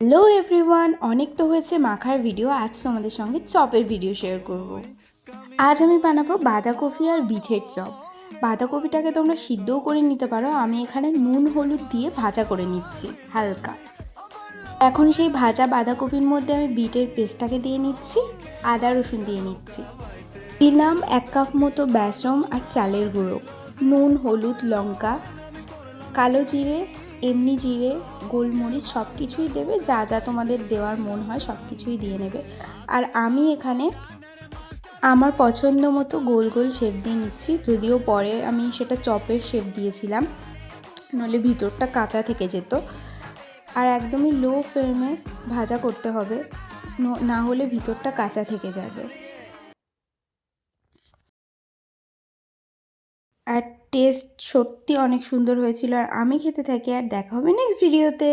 Hello everyone, অনেক তো হয়েছে মাখার ভিডিও। আজ তোমাদের সঙ্গে চপের ভিডিও শেয়ার করব। আজ আমি বানাবো বাঁধাকপি আর বিটের চপ। বাঁধাকপিটাকে তোমরা সিদ্ধও করে নিতে পারো, আমি এখানে নুন হলুদ দিয়ে ভাজা করে নিচ্ছি হালকা। এখন সেই ভাজা বাঁধাকপির মধ্যে আমি বিটের পেস্টটাকে দিয়ে নিচ্ছি, আদা রসুন দিয়ে নিচ্ছি, দিলাম 1 কাপ মতো বেসন আর চালের গুঁড়ো, নুন হলুদ লঙ্কা, কালো জিরে, এমনি জিরে, গোলমরিচ সব কিছুই দেবে, যা যা তোমাদের দেওয়ার মন হয় সব কিছুই দিয়ে নেবে। আর আমি এখানে আমার পছন্দ মতো গোল গোল শেপ দিয়ে নিচ্ছি, যদিও পরে আমি সেটা চপের শেপ দিয়েছিলাম, নইলে ভিতরটা কাঁচা থেকে যেত। আর একদমই লো ফ্লেমে ভাজা করতে হবে, না হলে ভিতরটা কাঁচা থেকে যাবে। আর টেস্ট সত্যি অনেক সুন্দর হয়েছিল। আর আমি খেতে থাকি, আর দেখা হবে নেক্সট ভিডিওতে।